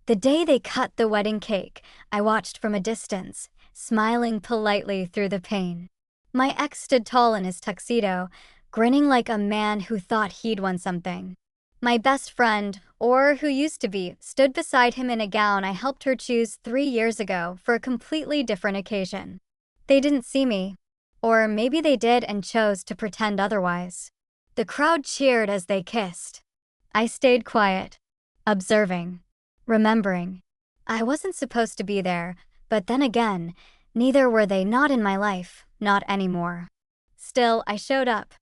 The day they cut the wedding cake, I watched from a distance, smiling politely through the pain. My ex stood tall in his tuxedo, grinning like a man who thought he'd won something. My best friend, or who used to be, stood beside him in a gown I helped her choose 3 years ago for a completely different occasion. They didn't see me. Or maybe they did and chose to pretend otherwise. The crowd cheered as they kissed. I stayed quiet, observing, remembering. I wasn't supposed to be there, but then again, neither were they. Not in my life, not anymore. Still, I showed up.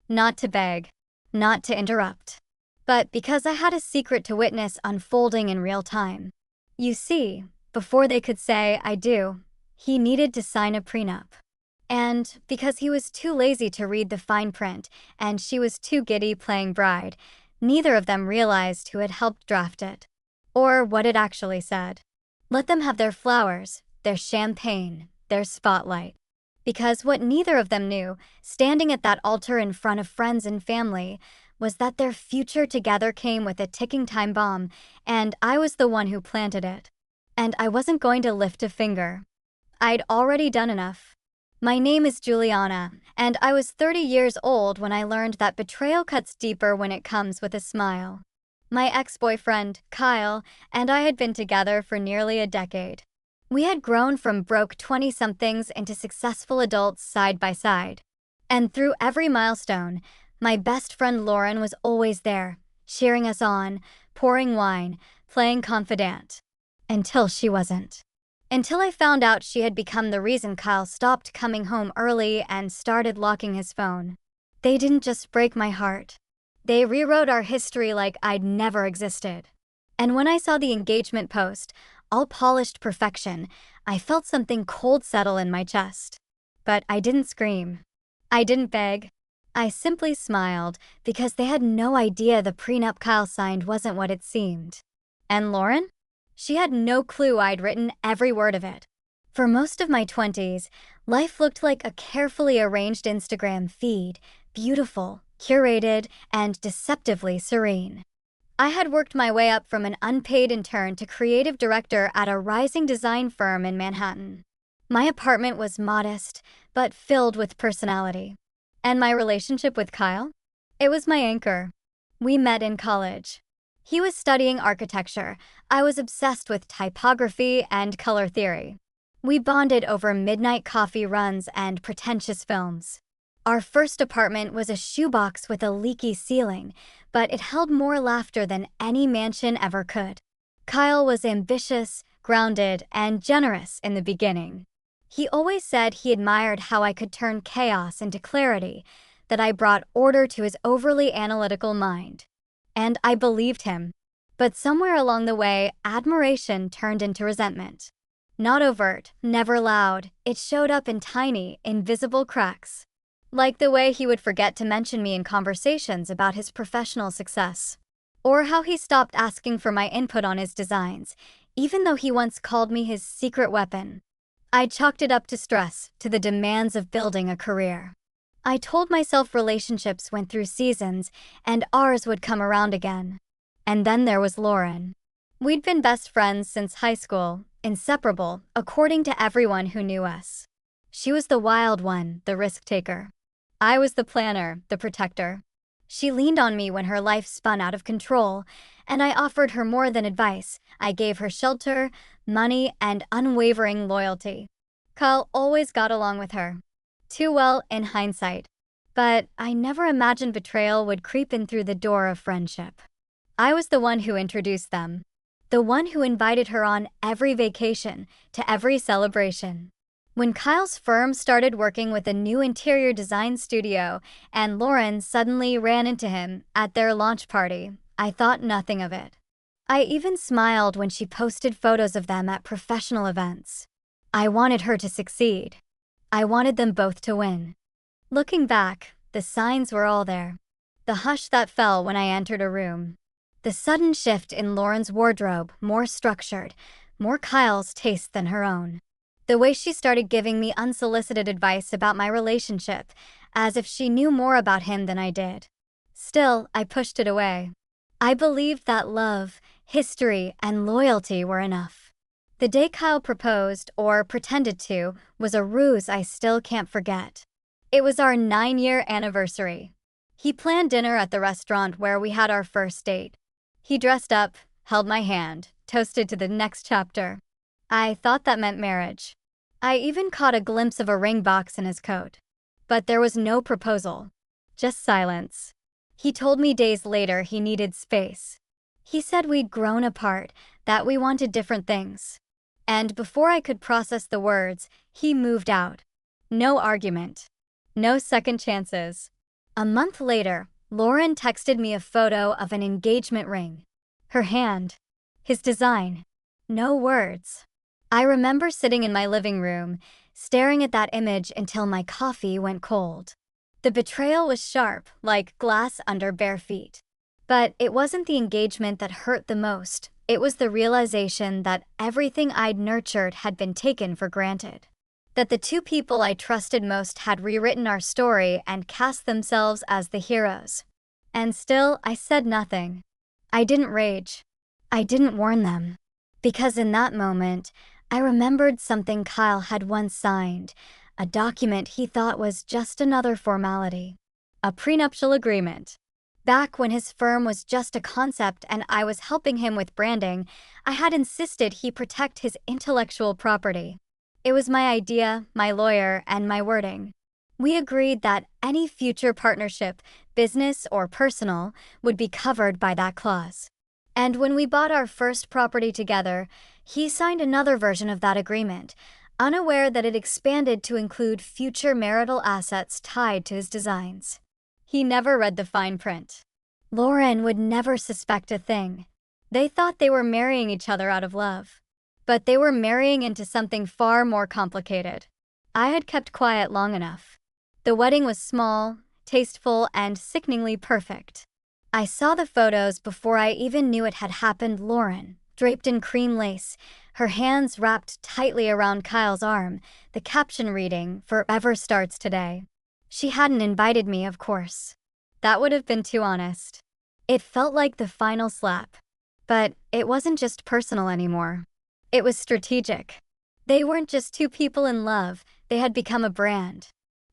Not to beg, not to interrupt, but because I had a secret to witness unfolding in real time. You see, before they could say I do, he needed to sign a prenup. And because he was too lazy to read the fine print and she was too giddy playing bride, neither of them realized who had helped draft it, or what it actually said. Let them have their flowers, their champagne, their spotlight. Because what neither of them knew, standing at that altar in front of friends and family, was that their future together came with a ticking time bomb, and I was the one who planted it. And I wasn't going to lift a finger. I'd already done enough. My name is Juliana, and I was 30 years old when I learned that betrayal cuts deeper when it comes with a smile. My ex-boyfriend, Kyle, and I had been together for nearly a decade. We had grown from broke 20-somethings into successful adults side by side. And through every milestone, my best friend Lauren was always there, cheering us on, pouring wine, playing confidant. Until she wasn't. Until I found out she had become the reason Kyle stopped coming home early and started locking his phone. They didn't just break my heart. They rewrote our history like I'd never existed. And when I saw the engagement post, all polished perfection, I felt something cold settle in my chest. But I didn't scream. I didn't beg. I simply smiled because they had no idea the prenup Kyle signed wasn't what it seemed. And Lauren? She had no clue I'd written every word of it. For most of my 20s, life looked like a carefully arranged Instagram feed, beautiful, curated, and deceptively serene. I had worked my way up from an unpaid intern to creative director at a rising design firm in Manhattan. My apartment was modest, but filled with personality. And my relationship with Kyle? It was my anchor. We met in college. He was studying architecture. I was obsessed with typography and color theory. We bonded over midnight coffee runs and pretentious films. Our first apartment was a shoebox with a leaky ceiling, but it held more laughter than any mansion ever could. Kyle was ambitious, grounded, and generous in the beginning. He always said he admired how I could turn chaos into clarity, that I brought order to his overly analytical mind. And I believed him. But somewhere along the way, admiration turned into resentment. Not overt, never loud, it showed up in tiny, invisible cracks. Like the way he would forget to mention me in conversations about his professional success. Or how he stopped asking for my input on his designs, even though he once called me his secret weapon. I chalked it up to stress, to the demands of building a career. I told myself relationships went through seasons, and ours would come around again. And then there was Lauren. We'd been best friends since high school, inseparable, according to everyone who knew us. She was the wild one, the risk-taker. I was the planner, the protector. She leaned on me when her life spun out of control, and I offered her more than advice. I gave her shelter, money, and unwavering loyalty. Kyle always got along with her. Too well in hindsight. But I never imagined betrayal would creep in through the door of friendship. I was the one who introduced them. The one who invited her on every vacation, to every celebration. When Kyle's firm started working with a new interior design studio and Lauren suddenly ran into him at their launch party, I thought nothing of it. I even smiled when she posted photos of them at professional events. I wanted her to succeed. I wanted them both to win. Looking back, the signs were all there. The hush that fell when I entered a room. The sudden shift in Lauren's wardrobe, more structured, more Kyle's taste than her own. The way she started giving me unsolicited advice about my relationship, as if she knew more about him than I did. Still, I pushed it away. I believed that love, History and loyalty were enough. The day Kyle proposed, or pretended to, was a ruse I still can't forget. It was our 9-year anniversary. He planned dinner at the restaurant where we had our first date. He dressed up, held my hand, toasted to the next chapter. I thought that meant marriage. I even caught a glimpse of a ring box in his coat. But there was no proposal. Just silence. He told me days later he needed space. He said we'd grown apart, that we wanted different things. And before I could process the words, he moved out. No argument. No second chances. A month later, Lauren texted me a photo of an engagement ring. Her hand. His design. No words. I remember sitting in my living room, staring at that image until my coffee went cold. The betrayal was sharp, like glass under bare feet. But it wasn't the engagement that hurt the most. It was the realization that everything I'd nurtured had been taken for granted. That the two people I trusted most had rewritten our story and cast themselves as the heroes. And still, I said nothing. I didn't rage. I didn't warn them. Because in that moment, I remembered something Kyle had once signed, a document he thought was just another formality. A prenuptial agreement. Back when his firm was just a concept and I was helping him with branding, I had insisted he protect his intellectual property. It was my idea, my lawyer, and my wording. We agreed that any future partnership, business or personal, would be covered by that clause. And when we bought our first property together, he signed another version of that agreement, unaware that it expanded to include future marital assets tied to his designs. He never read the fine print. Lauren would never suspect a thing. They thought they were marrying each other out of love. But they were marrying into something far more complicated. I had kept quiet long enough. The wedding was small, tasteful, and sickeningly perfect. I saw the photos before I even knew it had happened. Lauren, draped in cream lace, her hands wrapped tightly around Kyle's arm, the caption reading, "Forever starts today." She hadn't invited me, of course. That would have been too honest. It felt like the final slap. But it wasn't just personal anymore. It was strategic. They weren't just two people in love, they had become a brand.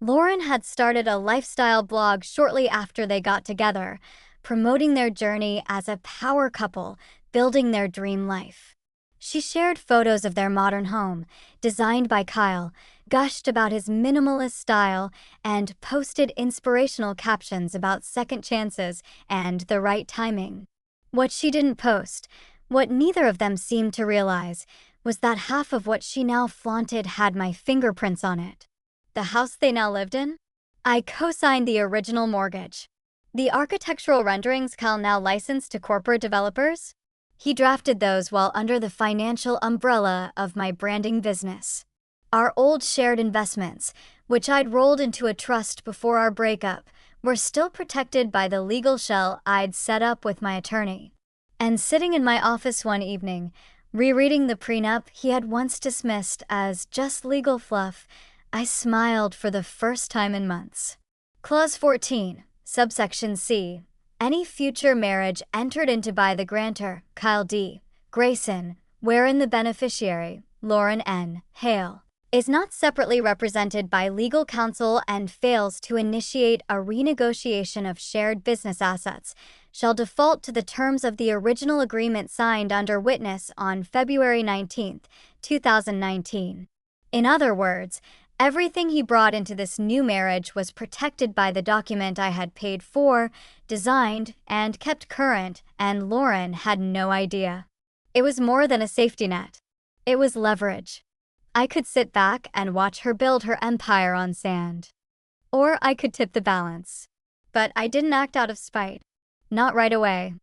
Lauren had started a lifestyle blog shortly after they got together, promoting their journey as a power couple, building their dream life. She shared photos of their modern home, designed by Kyle, gushed about his minimalist style, and posted inspirational captions about second chances and the right timing. What she didn't post, what neither of them seemed to realize, was that half of what she now flaunted had my fingerprints on it. The house they now lived in? I co-signed the original mortgage. The architectural renderings Kyle now licensed to corporate developers? He drafted those while under the financial umbrella of my branding business. Our old shared investments, which I'd rolled into a trust before our breakup, were still protected by the legal shell I'd set up with my attorney. And sitting in my office one evening, rereading the prenup he had once dismissed as just legal fluff, I smiled for the first time in months. Clause 14, subsection C. Any future marriage entered into by the grantor, Kyle D. Grayson, wherein the beneficiary, Lauren N. Hale, is not separately represented by legal counsel and fails to initiate a renegotiation of shared business assets, shall default to the terms of the original agreement signed under witness on February 19, 2019. In other words, everything he brought into this new marriage was protected by the document I had paid for, designed, and kept current, and Lauren had no idea. It was more than a safety net. It was leverage. I could sit back and watch her build her empire on sand. Or I could tip the balance. But I didn't act out of spite. Not right away.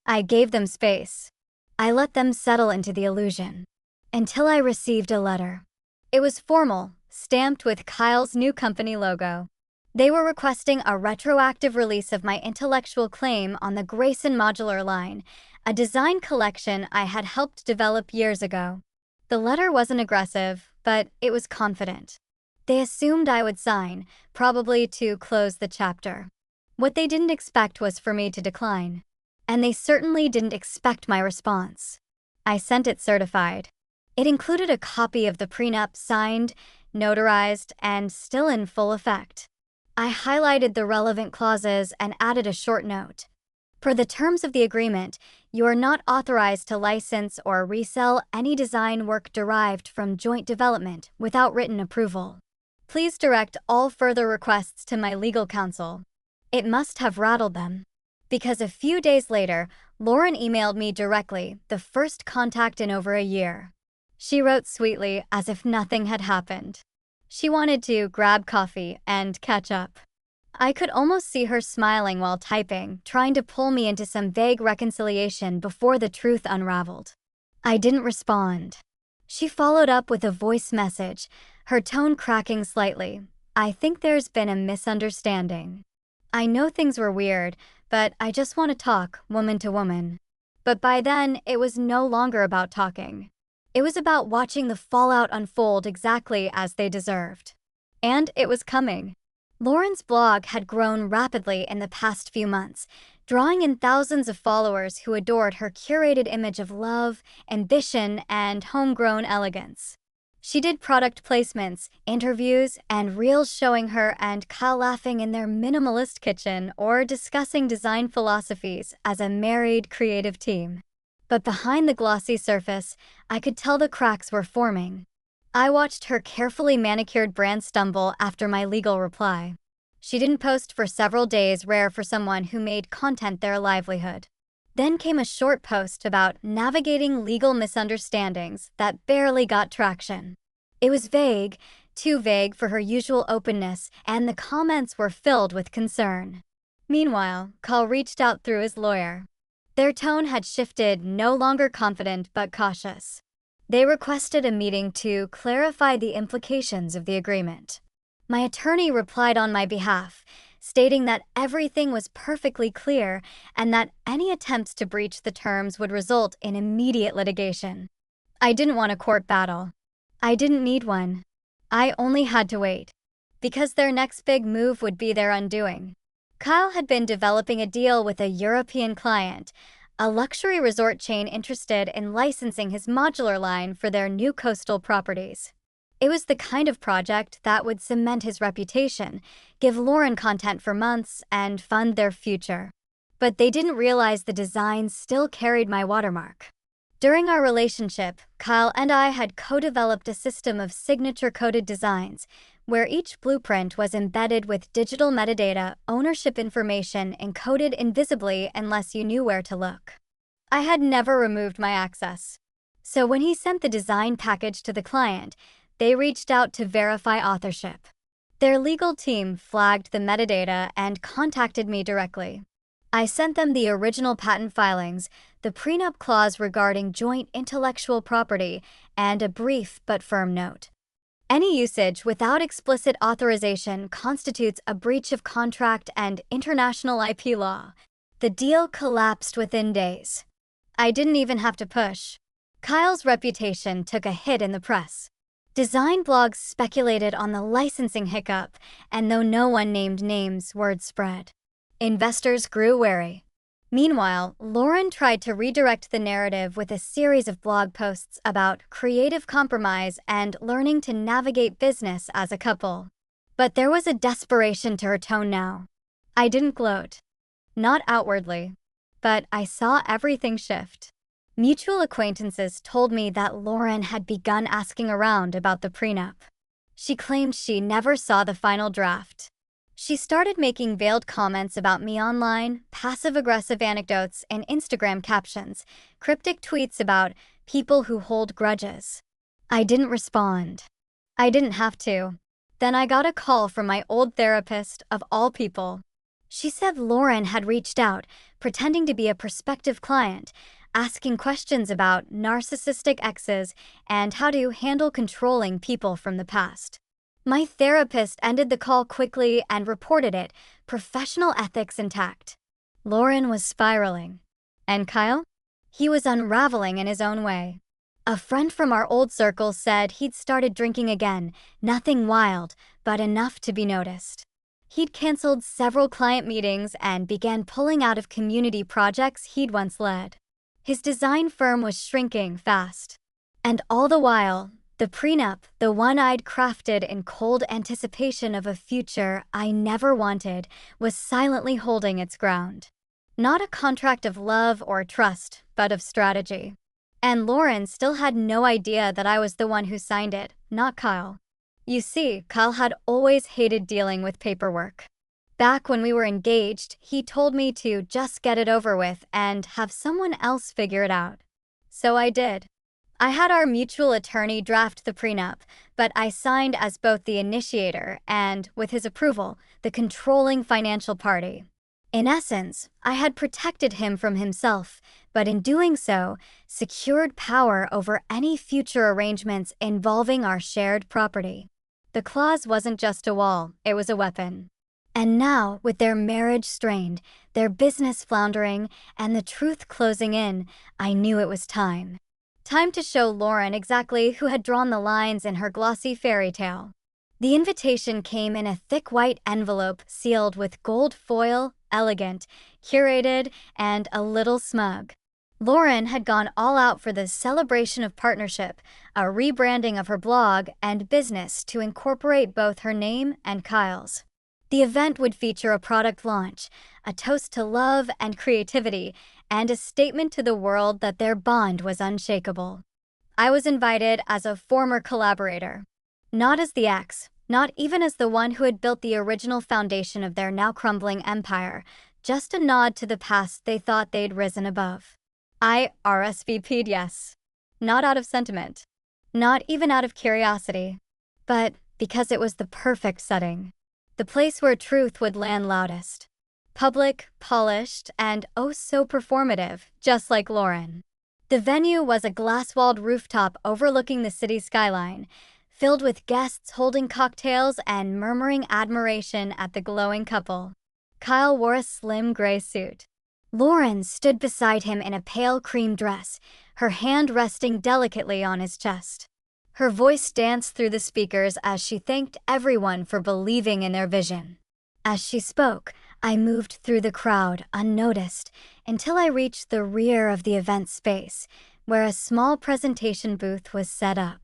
I gave them space. I let them settle into the illusion. Until I received a letter. It was formal, stamped with Kyle's new company logo. They were requesting a retroactive release of my intellectual claim on the Grayson modular line, a design collection I had helped develop years ago. The letter wasn't aggressive, but it was confident. They assumed I would sign, probably to close the chapter. What they didn't expect was for me to decline. and they certainly didn't expect my response. I sent it certified. It included a copy of the prenup signed, notarized, and still in full effect. I highlighted the relevant clauses and added a short note. Per the terms of the agreement, you are not authorized to license or resell any design work derived from joint development without written approval. Please direct all further requests to my legal counsel. It must have rattled them, because a few days later, Lauren emailed me directly, the first contact in over a year. She wrote sweetly as if nothing had happened. She wanted to grab coffee and catch up. I could almost see her smiling while typing, trying to pull me into some vague reconciliation before the truth unraveled. I didn't respond. She followed up with a voice message, her tone cracking slightly. I think there's been a misunderstanding. I know things were weird, but I just want to talk, woman to woman. But by then, it was no longer about talking. It was about watching the fallout unfold exactly as they deserved. And it was coming. Lauren's blog had grown rapidly in the past few months, drawing in thousands of followers who adored her curated image of love, ambition, and homegrown elegance. She did product placements, interviews, and reels showing her and Kyle laughing in their minimalist kitchen or discussing design philosophies as a married creative team. But behind the glossy surface, I could tell the cracks were forming. I watched her carefully manicured brand stumble after my legal reply. She didn't post for several days, rare for someone who made content their livelihood. Then came a short post about navigating legal misunderstandings that barely got traction. It was vague, too vague for her usual openness, and the comments were filled with concern. Meanwhile, Kyle reached out through his lawyer. Their tone had shifted, no longer confident but cautious. They requested a meeting to clarify the implications of the agreement. My attorney replied on my behalf, stating that everything was perfectly clear and that any attempts to breach the terms would result in immediate litigation. I didn't want a court battle. I didn't need one. I only had to wait, because their next big move would be their undoing. Kyle had been developing a deal with a European client, a luxury resort chain interested in licensing his modular line for their new coastal properties. It was the kind of project that would cement his reputation, give Lauren content for months, and fund their future. But they didn't realize the designs still carried my watermark. During our relationship, Kyle and I had co-developed a system of signature-coded designs, where each blueprint was embedded with digital metadata, ownership information encoded invisibly unless you knew where to look. I had never removed my access. So when he sent the design package to the client, they reached out to verify authorship. Their legal team flagged the metadata and contacted me directly. I sent them the original patent filings, the prenup clause regarding joint intellectual property, and a brief but firm note. Any usage without explicit authorization constitutes a breach of contract and international IP law. The deal collapsed within days. I didn't even have to push. Kyle's reputation took a hit in the press. Design blogs speculated on the licensing hiccup, and though no one named names, word spread. Investors grew wary. Meanwhile, Lauren tried to redirect the narrative with a series of blog posts about creative compromise and learning to navigate business as a couple. But there was a desperation to her tone now. I didn't gloat. Not outwardly. But I saw everything shift. Mutual acquaintances told me that Lauren had begun asking around about the prenup. She claimed she never saw the final draft. She started making veiled comments about me online, passive-aggressive anecdotes in Instagram captions, cryptic tweets about people who hold grudges. I didn't respond. I didn't have to. Then I got a call from my old therapist, of all people. She said Lauren had reached out, pretending to be a prospective client, asking questions about narcissistic exes and how to handle controlling people from the past. My therapist ended the call quickly and reported it, professional ethics intact. Lauren was spiraling. And Kyle? He was unraveling in his own way. A friend from our old circle said he'd started drinking again, nothing wild, but enough to be noticed. He'd canceled several client meetings and began pulling out of community projects he'd once led. His design firm was shrinking fast. And all the while, the prenup, the one I'd crafted in cold anticipation of a future I never wanted, was silently holding its ground. Not a contract of love or trust, but of strategy. And Lauren still had no idea that I was the one who signed it, not Kyle. You see, Kyle had always hated dealing with paperwork. Back when we were engaged, he told me to just get it over with and have someone else figure it out. So I did. I had our mutual attorney draft the prenup, but I signed as both the initiator and, with his approval, the controlling financial party. In essence, I had protected him from himself, but in doing so, secured power over any future arrangements involving our shared property. The clause wasn't just a wall, it was a weapon. And now, with their marriage strained, their business floundering, and the truth closing in, I knew it was time. Time to show Lauren exactly who had drawn the lines in her glossy fairy tale. The invitation came in a thick white envelope sealed with gold foil, elegant, curated, and a little smug. Lauren had gone all out for this celebration of partnership, a rebranding of her blog and business to incorporate both her name and Kyle's. The event would feature a product launch, a toast to love and creativity, and a statement to the world that their bond was unshakable. I was invited as a former collaborator. Not as the ex, not even as the one who had built the original foundation of their now crumbling empire, just a nod to the past they thought they'd risen above. I RSVP'd yes. Not out of sentiment. Not even out of curiosity. But because it was the perfect setting. The place where truth would land loudest. Public, polished, and oh so performative, just like Lauren. The venue was a glass-walled rooftop overlooking the city skyline, filled with guests holding cocktails and murmuring admiration at the glowing couple. Kyle wore a slim gray suit. Lauren stood beside him in a pale cream dress, her hand resting delicately on his chest. Her voice danced through the speakers as she thanked everyone for believing in their vision. As she spoke, I moved through the crowd unnoticed until I reached the rear of the event space, where a small presentation booth was set up.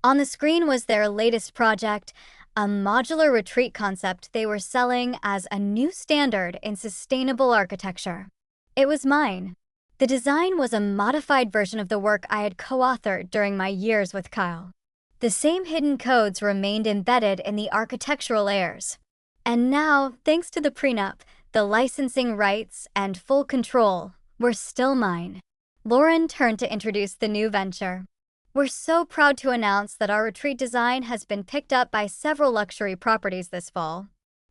On the screen was their latest project, a modular retreat concept they were selling as a new standard in sustainable architecture. It was mine. The design was a modified version of the work I had co-authored during my years with Kyle. The same hidden codes remained embedded in the architectural layers. And now, thanks to the prenup, the licensing rights and full control were still mine. Lauren turned to introduce the new venture. We're so proud to announce that our retreat design has been picked up by several luxury properties this fall.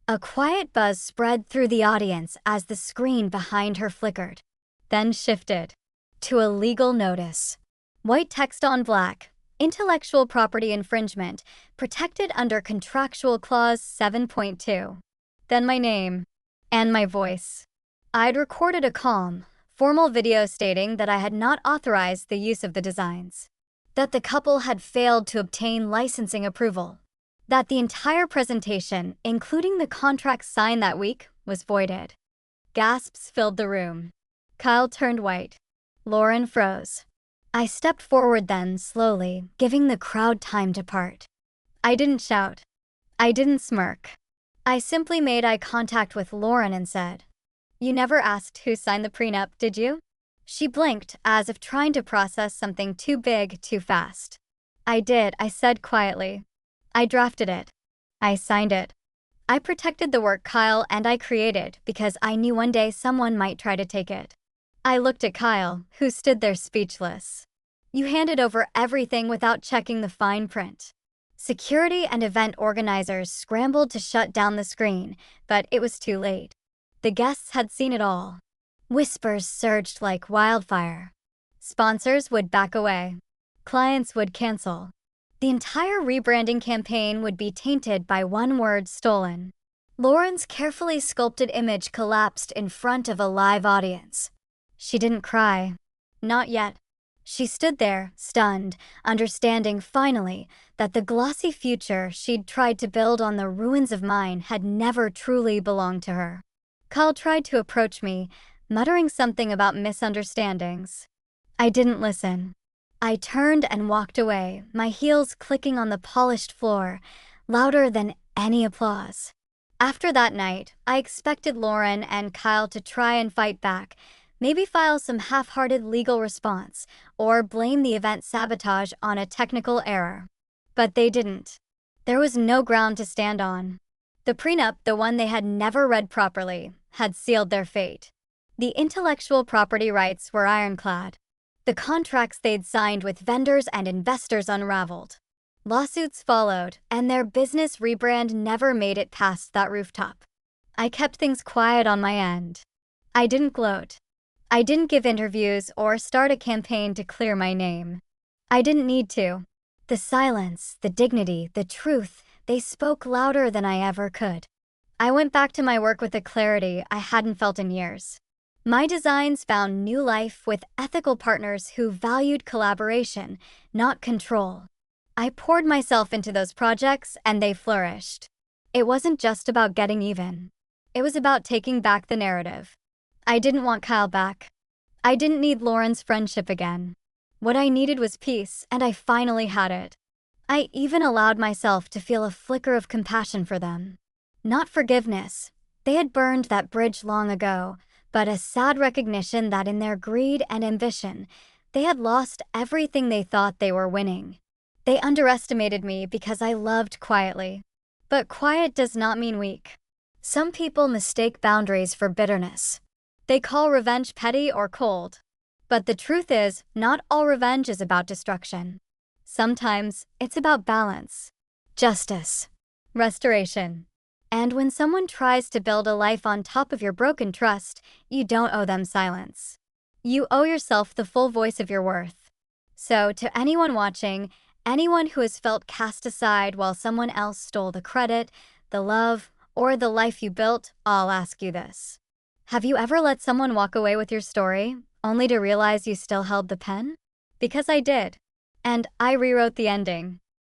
A quiet buzz spread through the audience as the screen behind her flickered, then shifted to a legal notice. White text on black, intellectual property infringement, protected under Contractual Clause 7.2. Then my name, and my voice. I'd recorded a calm, formal video stating that I had not authorized the use of the designs, that the couple had failed to obtain licensing approval, that the entire presentation, including the contract signed that week, was voided. Gasps filled the room. Kyle turned white. Lauren froze. I stepped forward then, slowly, giving the crowd time to part. I didn't shout. I didn't smirk. I simply made eye contact with Lauren and said, "You never asked who signed the prenup, did you?" She blinked, as if trying to process something too big, too fast. "I did," I said quietly. "I drafted it. I signed it. I protected the work Kyle and I created because I knew one day someone might try to take it." I looked at Kyle, who stood there speechless. "You handed over everything without checking the fine print." Security and event organizers scrambled to shut down the screen, but it was too late. The guests had seen it all. Whispers surged like wildfire. Sponsors would back away. Clients would cancel. The entire rebranding campaign would be tainted by one word stolen. Lauren's carefully sculpted image collapsed in front of a live audience. She didn't cry. Not yet. She stood there, stunned, understanding finally that the glossy future she'd tried to build on the ruins of mine had never truly belonged to her. Kyle tried to approach me, muttering something about misunderstandings. I didn't listen. I turned and walked away, my heels clicking on the polished floor, louder than any applause. After that night, I expected Lauren and Kyle to try and fight back, maybe file some half-hearted legal response, or blame the event sabotage on a technical error. But they didn't. There was no ground to stand on. The prenup, the one they had never read properly, had sealed their fate. The intellectual property rights were ironclad. The contracts they'd signed with vendors and investors unraveled. Lawsuits followed, and their business rebrand never made it past that rooftop. I kept things quiet on my end. I didn't gloat. I didn't give interviews or start a campaign to clear my name. I didn't need to. The silence, the dignity, the truth, they spoke louder than I ever could. I went back to my work with a clarity I hadn't felt in years. My designs found new life with ethical partners who valued collaboration, not control. I poured myself into those projects and they flourished. It wasn't just about getting even. It was about taking back the narrative. I didn't want Kyle back. I didn't need Lauren's friendship again. What I needed was peace, and I finally had it. I even allowed myself to feel a flicker of compassion for them. Not forgiveness. They had burned that bridge long ago, but a sad recognition that in their greed and ambition, they had lost everything they thought they were winning. They underestimated me because I loved quietly. But quiet does not mean weak. Some people mistake boundaries for bitterness. They call revenge petty or cold. But the truth is, not all revenge is about destruction. Sometimes it's about balance, justice, restoration. And when someone tries to build a life on top of your broken trust, you don't owe them silence. You owe yourself the full voice of your worth. So, to anyone watching, anyone who has felt cast aside while someone else stole the credit, the love, or the life you built, I'll ask you this. Have you ever let someone walk away with your story, only to realize you still held the pen? Because I did. And I rewrote the ending.